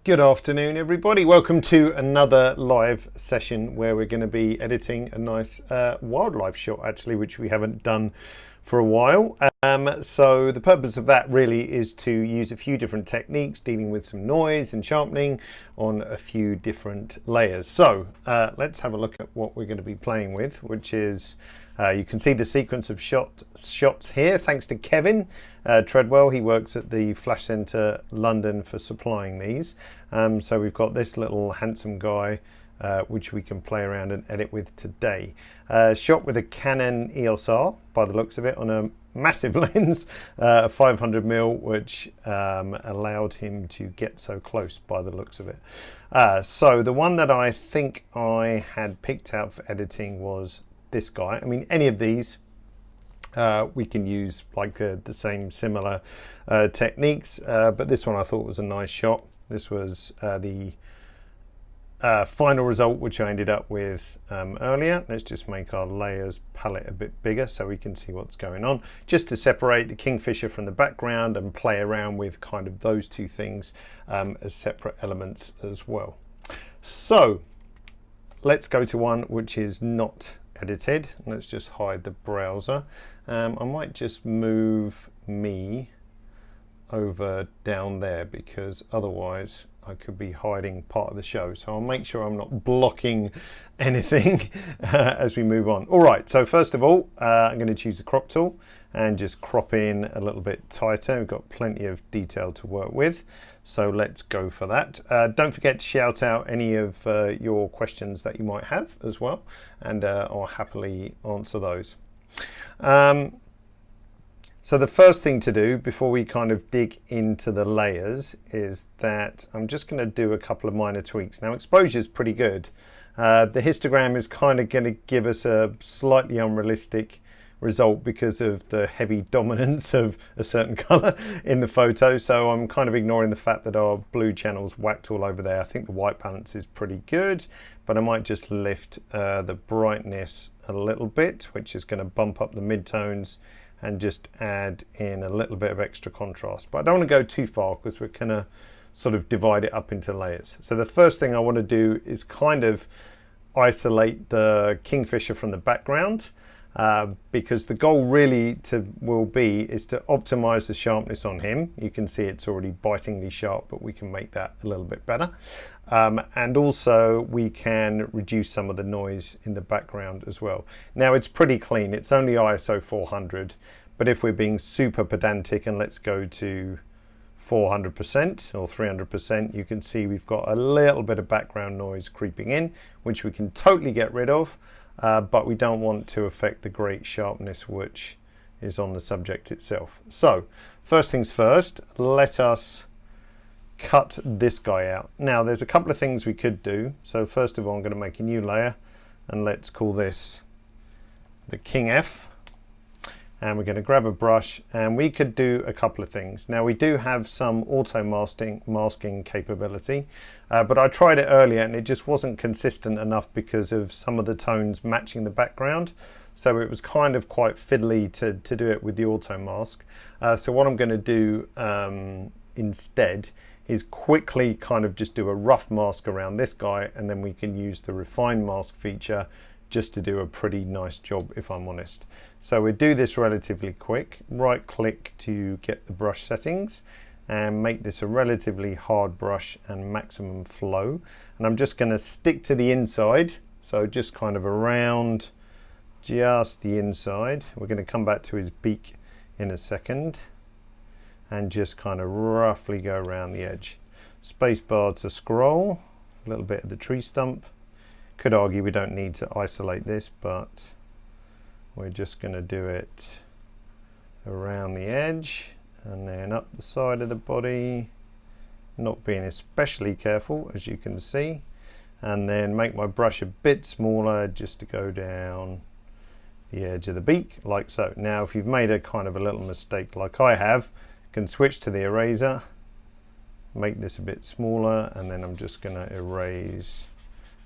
Good afternoon, everybody. Welcome to another live session where we're going to be editing a nice wildlife shot, actually, which we haven't done for a while. So the purpose of that really is to use a few different techniques dealing with some noise and sharpening on a few different layers. So let's have a look at what we're going to be playing with, which is you can see the sequence of shots here, thanks to Kevin Treadwell. He works at the Flash Centre London for supplying these. So we've got this little handsome guy which we can play around and edit with today. Shot with a Canon EOS R by the looks of it on a massive lens, 500mm, which allowed him to get so close by the looks of it. So the one that I think I had picked out for editing was this guy. I mean, any of these we can use like the same similar techniques, but this one I thought was a nice shot. This was the final result which I ended up with earlier. Let's just make our layers palette a bit bigger so we can see what's going on, just to separate the kingfisher from the background and play around with kind of those two things as separate elements as well. So let's go to one which is not edited. Let's just hide the browser. I might just move me over down there because otherwise I could be hiding part of the show. So I'll make sure I'm not blocking anything as we move on. All right, so first of all, I'm going to choose the crop tool and just crop in a little bit tighter. We've got plenty of detail to work with. So let's go for that. Don't forget to shout out any of your questions that you might have as well, and I'll happily answer those. So the first thing to do before we kind of dig into the layers is that I'm just going to do a couple of minor tweaks. Now, exposure is pretty good. The histogram is kind of going to give us a slightly unrealistic result because of the heavy dominance of a certain color in the photo. So I'm kind of ignoring the fact that our blue channel's whacked all over there. I think the white balance is pretty good, but I might just lift the brightness a little bit, which is going to bump up the midtones and just add in a little bit of extra contrast. But I don't want to go too far because we're going to sort of divide it up into layers. So the first thing I want to do is kind of isolate the kingfisher from the background, because the goal really will be is to optimize the sharpness on him. You can see it's already bitingly sharp, but we can make that a little bit better. And also we can reduce some of the noise in the background as well. Now it's pretty clean, it's only ISO 400, but if we're being super pedantic and let's go to 400% or 300%, you can see we've got a little bit of background noise creeping in, which we can totally get rid of, but we don't want to affect the great sharpness which is on the subject itself. So first things first, let us cut this guy out. Now there's a couple of things we could do. So first of all, I'm going to make a new layer and let's call this the King F. And we're going to grab a brush and we could do a couple of things. Now we do have some auto masking capability, but I tried it earlier and it just wasn't consistent enough because of some of the tones matching the background. So it was kind of quite fiddly to do it with the auto mask. So what I'm going to do instead is quickly kind of just do a rough mask around this guy, and then we can use the refine mask feature just to do a pretty nice job, if I'm honest. So we do this relatively quick. Right click to get the brush settings and make this a relatively hard brush and maximum flow. And I'm just going to stick to the inside, so just kind of around just the inside. We're going to come back to his beak in a second and just kind of roughly go around the edge. Spacebar to scroll, a little bit of the tree stump. Could argue we don't need to isolate this, but we're just going to do it around the edge and then up the side of the body, not being especially careful, as you can see, and then make my brush a bit smaller just to go down the edge of the beak like so. Now if you've made a kind of a little mistake like I have, you can switch to the eraser, make this a bit smaller, and then I'm just going to erase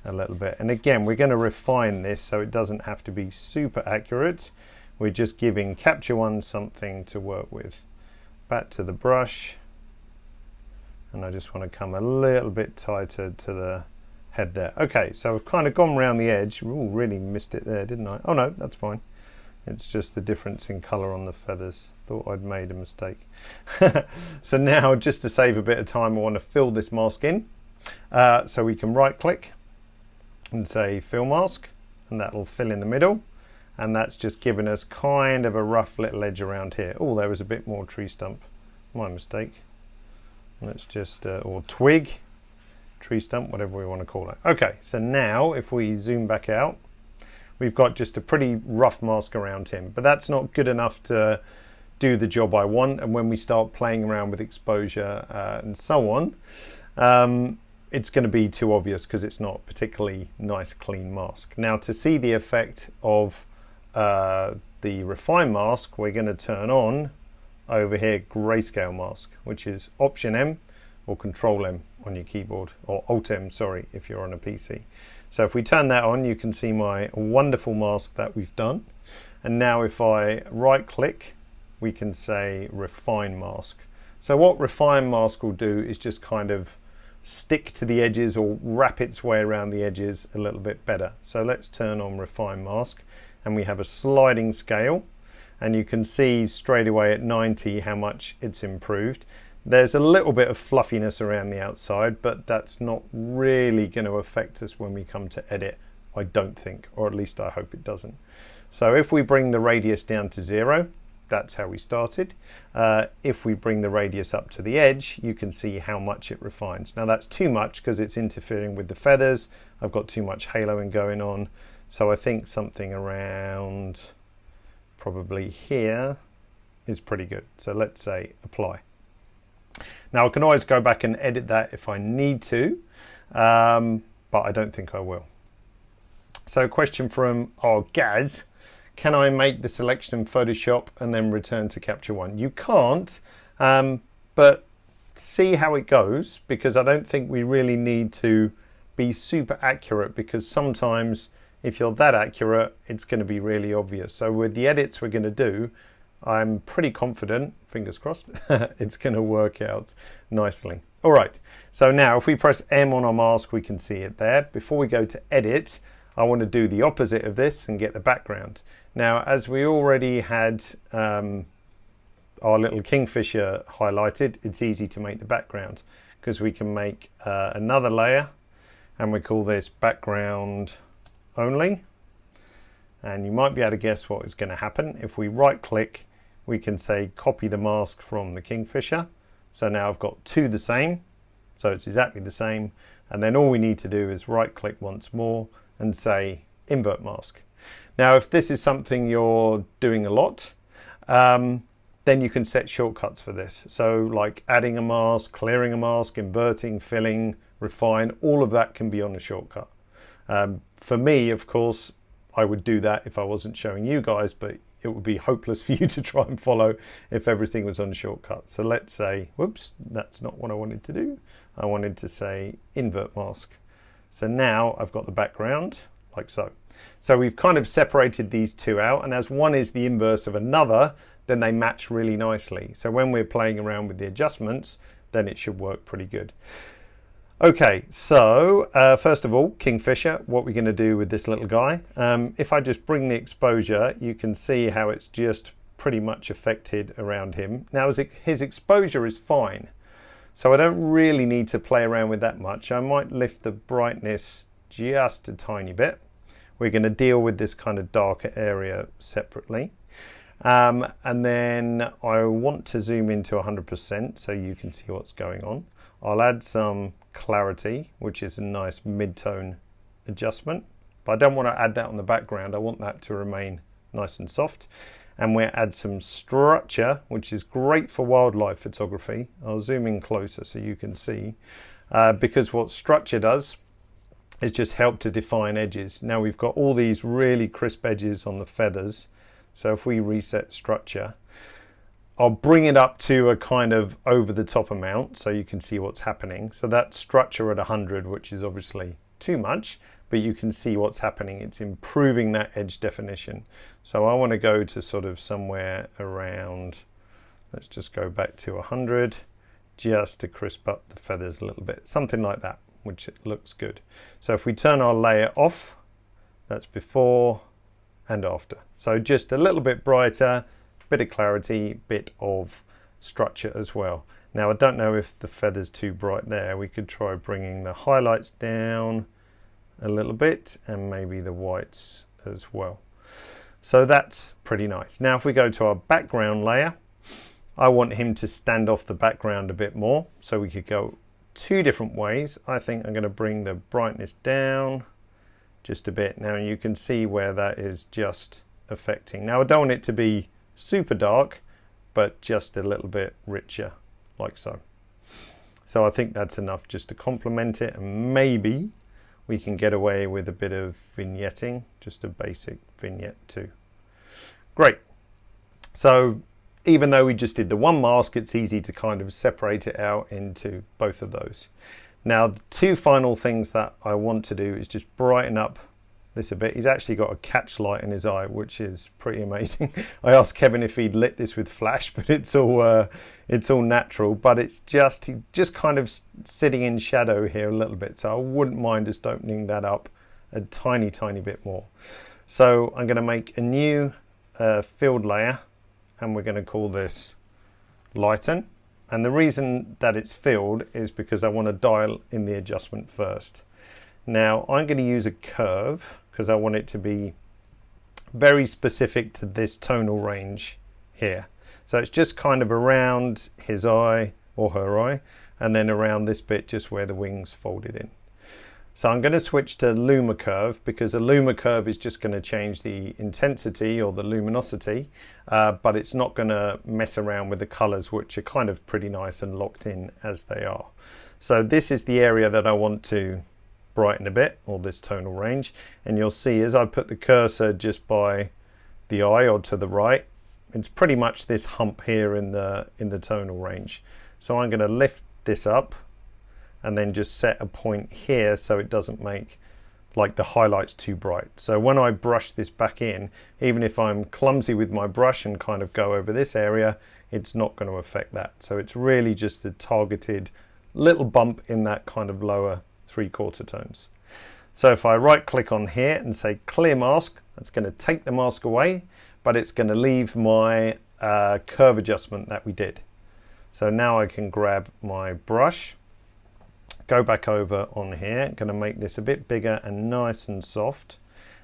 a little bit. And again, we're going to refine this so it doesn't have to be super accurate. We're just giving Capture One something to work with. Back to the brush, And I just want to come a little bit tighter to the head there. Okay, so I've kind of gone around the edge. Ooh, really missed it there, didn't I? Oh no, that's fine. It's just the difference in colour on the feathers. Thought I'd made a mistake. So now, just to save a bit of time, I want to fill this mask in. So we can right click and say fill mask, and that'll fill in the middle. And that's just given us kind of a rough little edge around here. Oh, there was a bit more tree stump. My mistake. Let's just, or twig, tree stump, whatever we want to call it. Okay, so now if we zoom back out, we've got just a pretty rough mask around him, but that's not good enough to do the job I want. And when we start playing around with exposure and so on, it's going to be too obvious because it's not particularly nice, clean mask. Now, to see the effect of the refine mask, we're going to turn on over here grayscale mask, which is Option M or Control M on your keyboard, or Alt M, sorry, if you're on a PC. So if we turn that on, you can see my wonderful mask that we've done. And now if I right click, we can say refine mask. So what refine mask will do is just kind of stick to the edges or wrap its way around the edges a little bit better. So let's turn on refine mask, and we have a sliding scale, and you can see straight away at 90 how much it's improved. There's a little bit of fluffiness around the outside, but that's not really going to affect us when we come to edit, I don't think, or at least I hope it doesn't. So if we bring the radius down to 0, that's how we started. If we bring the radius up to the edge, you can see how much it refines. Now that's too much because it's interfering with the feathers. I've got too much haloing going on. So I think something around probably here is pretty good. So let's say apply. Now I can always go back and edit that if I need to, but I don't think I will. So question from Gaz, can I make the selection in Photoshop and then return to Capture One? You can't, but see how it goes, because I don't think we really need to be super accurate, because sometimes if you're that accurate, it's going to be really obvious. So with the edits we're going to do, I'm pretty confident, fingers crossed, it's going to work out nicely. All right, so now if we press M on our mask, we can see it there. Before we go to edit, I want to do the opposite of this and get the background. Now, as we already had our little kingfisher highlighted, it's easy to make the background, because we can make another layer, and we call this background only. And you might be able to guess what is going to happen. If we right click, we can say copy the mask from the kingfisher. So now I've got two the same, so it's exactly the same. And then all we need to do is right click once more and say invert mask. Now if this is something you're doing a lot, then you can set shortcuts for this. So like adding a mask, clearing a mask, inverting, filling, refine, all of that can be on a shortcut. For me, of course, I would do that if I wasn't showing you guys, but it would be hopeless for you to try and follow if everything was on shortcut. So let's say, whoops, that's not what I wanted to do. I wanted to say invert mask. So now I've got the background like so. So we've kind of separated these two out, and as one is the inverse of another, then they match really nicely. So when we're playing around with the adjustments, then it should work pretty good. Okay, so first of all, kingfisher, what we're going to do with this little guy. If I just bring the exposure, you can see how it's just pretty much affected around him. Now his exposure is fine, so I don't really need to play around with that much. I might lift the brightness just a tiny bit. We're going to deal with this kind of darker area separately. And then I want to zoom into 100% so you can see what's going on. I'll add some clarity, which is a nice mid-tone adjustment, but I don't want to add that on the background. I want that to remain nice and soft. And we'll add some structure, which is great for wildlife photography. I'll zoom in closer so you can see, because what structure does is just help to define edges. Now we've got all these really crisp edges on the feathers. So if we reset structure, I'll bring it up to a kind of over the top amount so you can see what's happening. So that's structure at 100, which is obviously too much, but you can see what's happening. It's improving that edge definition. So I want to go to sort of somewhere around, let's just go back to 100. just to crisp up the feathers a little bit, something like that, which looks good. So if we turn our layer off, that's before and after. So just a little bit brighter, bit of clarity, bit of structure as well. Now I don't know if the feather's too bright there. We could try bringing the highlights down a little bit and maybe the whites as well. So that's pretty nice. Now if we go to our background layer, I want him to stand off the background a bit more. So we could go two different ways. I think I'm going to bring the brightness down just a bit. Now you can see where that is just affecting. Now I don't want it to be super dark, but just a little bit richer, like so. So I think that's enough just to complement it, and maybe we can get away with a bit of vignetting, just a basic vignette too. Great. So even though we just did the one mask, it's easy to kind of separate it out into both of those. Now the two final things that I want to do is just brighten up this a bit. He's actually got a catch light in his eye, which is pretty amazing. I asked Kevin if he'd lit this with flash, but it's all natural. But it's just kind of sitting in shadow here a little bit, so I wouldn't mind just opening that up a tiny bit more. So I'm going to make a new filled layer, and we're going to call this Lighten. And the reason that it's filled is because I want to dial in the adjustment first. Now I'm going to use a curve because I want it to be very specific to this tonal range here. So it's just kind of around his eye or her eye, and then around this bit just where the wings folded in. So I'm going to switch to Luma Curve because a Luma Curve is just going to change the intensity or the luminosity, but it's not going to mess around with the colors, which are kind of pretty nice and locked in as they are. So this is the area that I want to brighten a bit, or this tonal range, and you'll see as I put the cursor just by the eye or to the right, it's pretty much this hump here in the tonal range. So I'm going to lift this up and then just set a point here so it doesn't make like the highlights too bright. So when I brush this back in, even if I'm clumsy with my brush and kind of go over this area, it's not going to affect that. So it's really just a targeted little bump in that kind of lower 3/4 tones. So if I right click on here and say clear mask, that's going to take the mask away, but it's going to leave my curve adjustment that we did. So now I can grab my brush, go back over on here, going to make this a bit bigger and nice and soft.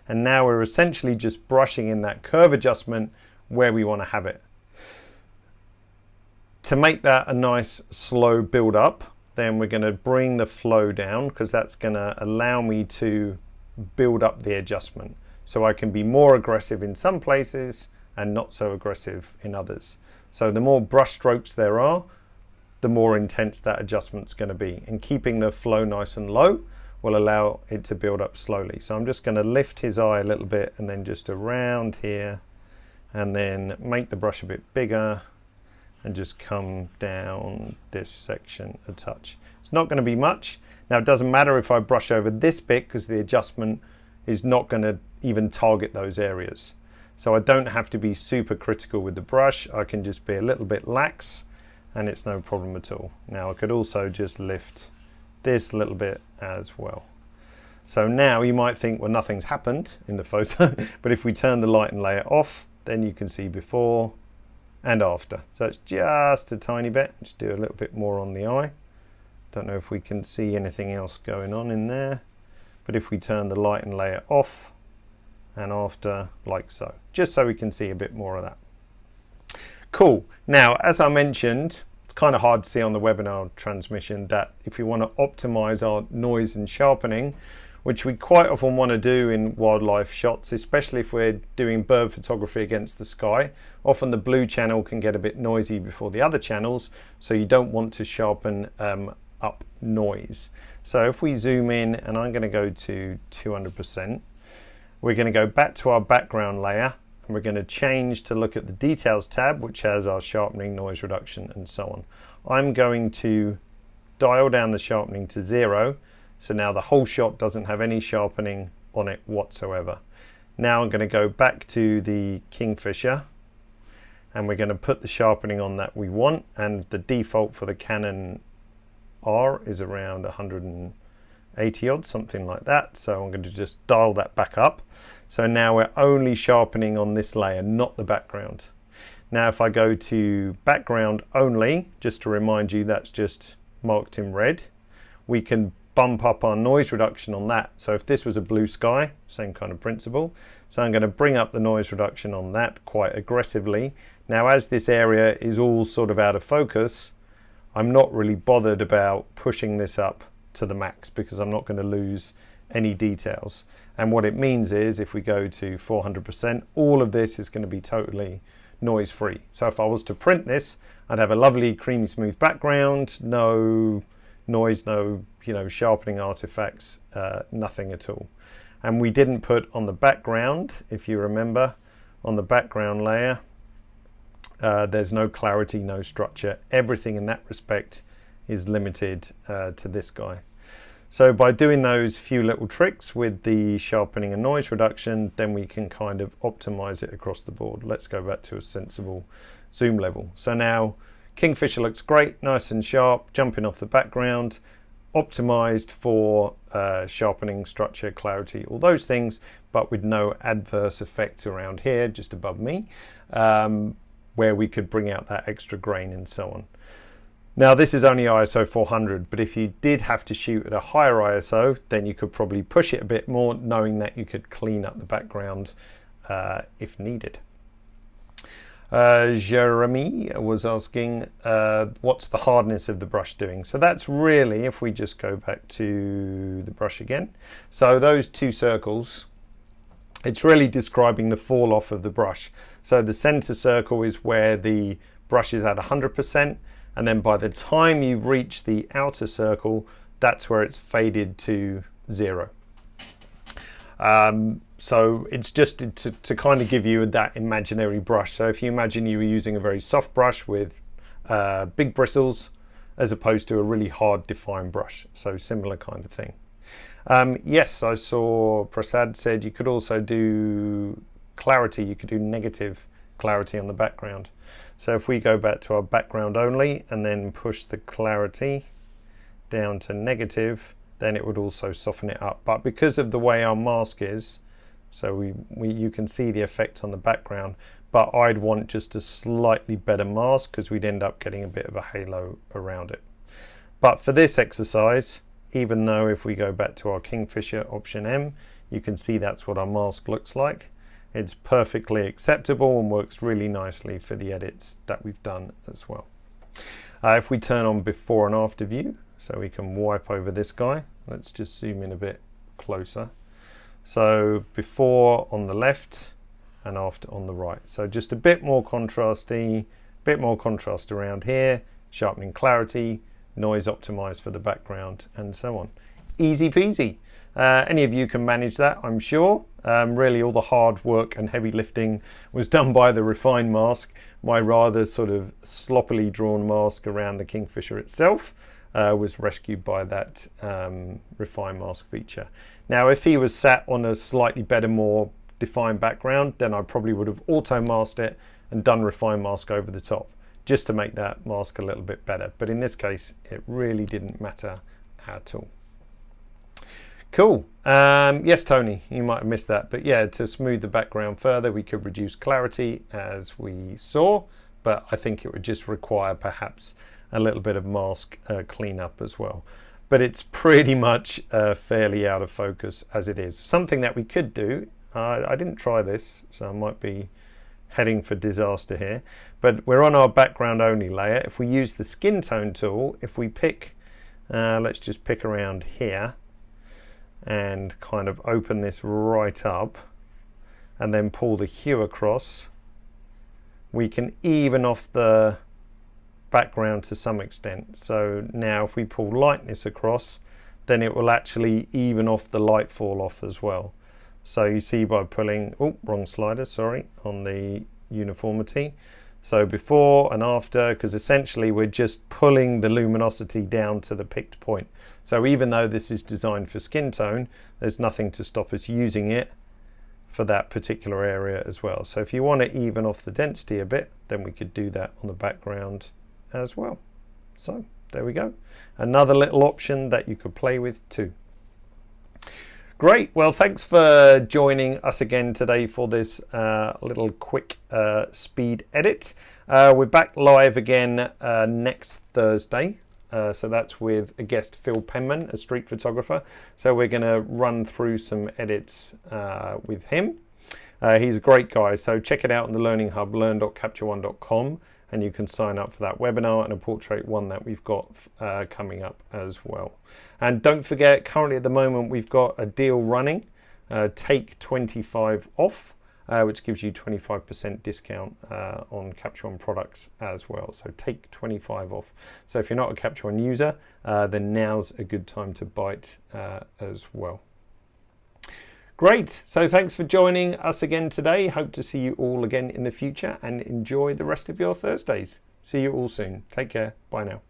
And now we're essentially just brushing in that curve adjustment where we want to have it. To make that a nice slow build up, then we're going to bring the flow down because that's going to allow me to build up the adjustment. So I can be more aggressive in some places and not so aggressive in others. So the more brush strokes there are, the more intense that adjustment's going to be. And keeping the flow nice and low will allow it to build up slowly. So I'm just going to lift his eye a little bit and then just around here, and then make the brush a bit bigger and just come down this section a touch. It's not going to be much. Now it doesn't matter if I brush over this bit because the adjustment is not going to even target those areas. So I don't have to be super critical with the brush. I can just be a little bit lax and it's no problem at all. Now I could also just lift this a little bit as well. So now you might think, well, nothing's happened in the photo, but if we turn the lighten layer off, then you can see before and after. So it's just a tiny bit. Just do a little bit more on the eye. Don't know if we can see anything else going on in there, but if we turn the lighten layer off and after, like so, just so we can see a bit more of that. Cool. Now, as I mentioned, it's kind of hard to see on the webinar transmission that if you want to optimize our noise and sharpening, which we quite often want to do in wildlife shots, especially if we're doing bird photography against the sky. Often the blue channel can get a bit noisy before the other channels, so you don't want to sharpen up noise. So if we zoom in, and I'm going to go to 200%, we're going to go back to our background layer, and we're going to change to look at the details tab, which has our sharpening, noise reduction, and so on. I'm going to dial down the sharpening to 0. So now the whole shot doesn't have any sharpening on it whatsoever. Now I'm going to go back to the Kingfisher, and we're going to put the sharpening on that we want, and the default for the Canon R is around 180 odd, something like that. So I'm going to just dial that back up. So now we're only sharpening on this layer, not the background. Now if I go to background only, just to remind you that's just marked in red, we can bump up our noise reduction on that. So if this was a blue sky, same kind of principle. So I'm going to bring up the noise reduction on that quite aggressively. Now as this area is all sort of out of focus, I'm not really bothered about pushing this up to the max because I'm not going to lose any details. And what it means is if we go to 400%, all of this is going to be totally noise free. So if I was to print this, I'd have a lovely creamy smooth background, no noise, no sharpening artifacts, nothing at all. And we didn't put on the background, if you remember, on the background layer, there's no clarity, no structure. Everything in that respect is limited to this guy. So by doing those few little tricks with the sharpening and noise reduction, then we can kind of optimize it across the board. Let's go back to a sensible zoom level. So now Kingfisher looks great, nice and sharp, jumping off the background, optimized for sharpening, structure, clarity, all those things, but with no adverse effect around here, just above me, where we could bring out that extra grain and so on. Now this is only ISO 400, but if you did have to shoot at a higher ISO, then you could probably push it a bit more, knowing that you could clean up the background if needed. Jeremy was asking, what's the hardness of the brush doing? So that's really, if we just go back to the brush again, so those two circles, it's really describing the fall off of the brush. So the center circle is where the brush is at 100%, and then by the time you've reached the outer circle, that's where it's faded to 0. So it's just to kind of give you that imaginary brush. So if you imagine you were using a very soft brush with big bristles as opposed to a really hard defined brush, so similar kind of thing. Yes, I saw Prasad said you could also do clarity, you could do negative clarity on the background. So if we go back to our background only and then push the clarity down to negative, then it would also soften it up. But because of the way our mask is, so you can see the effect on the background, but I'd want just a slightly better mask because we'd end up getting a bit of a halo around it. But for this exercise, even though if we go back to our Kingfisher option M, you can see that's what our mask looks like. It's perfectly acceptable and works really nicely for the edits that we've done as well. If we turn on before and after view, so we can wipe over this guy, let's just zoom in a bit closer. So before on the left and after on the right. So just a bit more contrasty, bit more contrast around here, sharpening clarity, noise optimized for the background and so on. Easy peasy. Any of you can manage that, I'm sure. Really all the hard work and heavy lifting was done by the refined mask. My rather sort of sloppily drawn mask around the Kingfisher itself was rescued by that refined mask feature. Now if he was sat on a slightly better, more defined background, then I probably would have auto masked it and done refined mask over the top just to make that mask a little bit better. But in this case, it really didn't matter at all. Cool. Yes, Tony, you might have missed that. But yeah, to smooth the background further, we could reduce clarity as we saw, but I think it would just require perhaps a little bit of mask cleanup as well. But it's pretty much fairly out of focus as it is. Something that we could do, I didn't try this, so I might be heading for disaster here, but we're on our background only layer. If we use the skin tone tool, if we pick, let's just pick around here, and kind of open this right up and then pull the hue across, we can even off the background to some extent. So now if we pull lightness across, then it will actually even off the light fall off as well. So you see by pulling, oh, wrong slider, sorry, on the uniformity. So before and after, because essentially we're just pulling the luminosity down to the picked point. So even though this is designed for skin tone, there's nothing to stop us using it for that particular area as well. So if you want to even off the density a bit, then we could do that on the background as well. So there we go. Another little option that you could play with too. Great. Well, thanks for joining us again today for this little quick speed edit. We're back live again next Thursday. So that's with a guest, Phil Penman, a street photographer. So we're going to run through some edits with him. He's a great guy. So check it out on the Learning Hub, learn.capture1.com. And you can sign up for that webinar and a portrait one that we've got coming up as well. And don't forget, currently at the moment, we've got a deal running, take 25 off, which gives you 25% discount on Capture One products as well. So take 25 off. So if you're not a Capture One user, then now's a good time to bite as well. Great. So thanks for joining us again today. Hope to see you all again in the future and enjoy the rest of your Thursdays. See you all soon. Take care. Bye now.